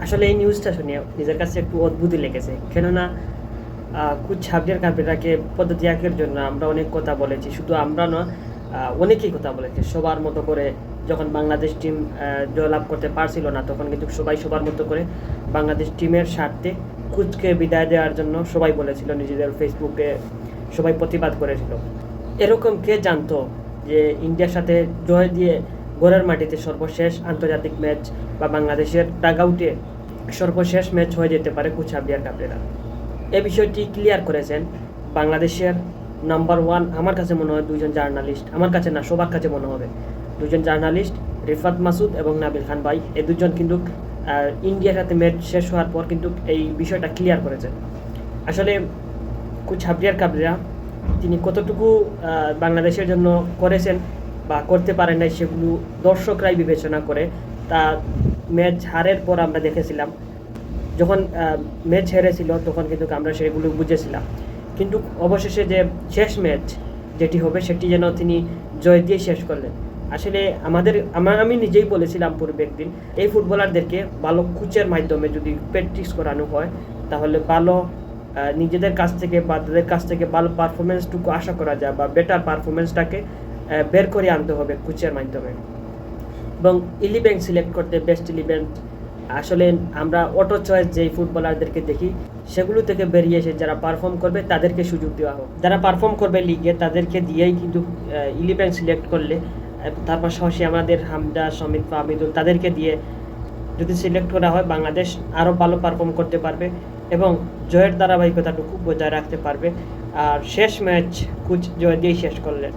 আসলে এই নিউজটা শুনে নিজের কাছে একটু অদ্ভুতই লেগেছে, কেননা কোচ সাব্বির কাবিরাকে পদত্যাগের জন্য আমরা অনেক কথা বলেছি, শুধু আমরা নয়, অনেকেই কথা বলেছে সবার মতো করে। যখন বাংলাদেশ টিম জয়লাভ করতে পারছিল না, তখন কিন্তু সবাই সবার মতো করে বাংলাদেশ টিমের স্বার্থে কোচকে বিদায় দেওয়ার জন্য সবাই বলেছিল, নিজেদের ফেসবুকে সবাই প্রতিবাদ করেছিল। এরকম কে জানতো যে ইন্ডিয়ার সাথে জয় দিয়ে ঘরের মাটিতে সর্বশেষ আন্তর্জাতিক ম্যাচ বা বাংলাদেশের ডাগআউটে সর্বশেষ ম্যাচ হয়ে যেতে পারে কোচ সাব্বির কাবরেরা। এই বিষয়টি ক্লিয়ার করেছেন বাংলাদেশের নাম্বার ওয়ান, আমার কাছে মনে হয় দুইজন জার্নালিস্ট, আমার কাছে না সবার কাছে মনে হবে দুজন জার্নালিস্ট, রিফাত মাসুদ এবং নাবিল খান ভাই। এই দুজন কিন্তু ইন্ডিয়ার সাথে ম্যাচ শেষ হওয়ার পর কিন্তু এই বিষয়টা ক্লিয়ার করেছেন। আসলে কোচ সাব্বির কাবরেরা তিনি কতটুকু বাংলাদেশের জন্য করেছেন বা করতে পারেন নাই, সেগুলো দর্শকরাই বিবেচনা করে। তা ম্যাচ হারের পর আমরা দেখেছিলাম, যখন ম্যাচ হেরেছিল তখন কিন্তু আমরা সেগুলো বুঝেছিলাম, কিন্তু অবশেষে যে শেষ ম্যাচ যেটি হবে সেটি যেন তিনি জয় দিয়ে শেষ করলেন। আসলে আমি নিজেই বলেছিলাম পূর্বে একদিন, এই ফুটবলারদেরকে ভালো কোচের মাধ্যমে যদি প্র্যাকটিস করানো হয়, তাহলে ভালো নিজেদের কাছ থেকে বা তাদের কাছ থেকে ভালো পারফরমেন্সটুকু আশা করা যায়, বা বেটার পারফরমেন্সটাকে বের করে আনতে হবে কোচের মাধ্যমে। এবং ইলেভেন সিলেক্ট করতে, বেস্ট ইলেভেন, আসলে আমরা অটো চয়েস যেই ফুটবলারদেরকে দেখি সেগুলো থেকে বেরিয়ে এসে যারা পারফর্ম করবে তাদেরকে সুযোগ দেওয়া হোক। যারা পারফর্ম করবে লিগে তাদেরকে দিয়েই কিন্তু ইলেভেন সিলেক্ট করলে, তার পাশাপাশি আমাদের হামদা, সমিত, ফাহমিদুল, তাদেরকে দিয়ে যদি সিলেক্ট করা হয়, বাংলাদেশ আরও ভালো পারফর্ম করতে পারবে এবং জয়ের ধারাবাহিকতাটুকু বজায় রাখতে পারবে। আর শেষ ম্যাচ কোচ জয় দিয়েই শেষ করলেন।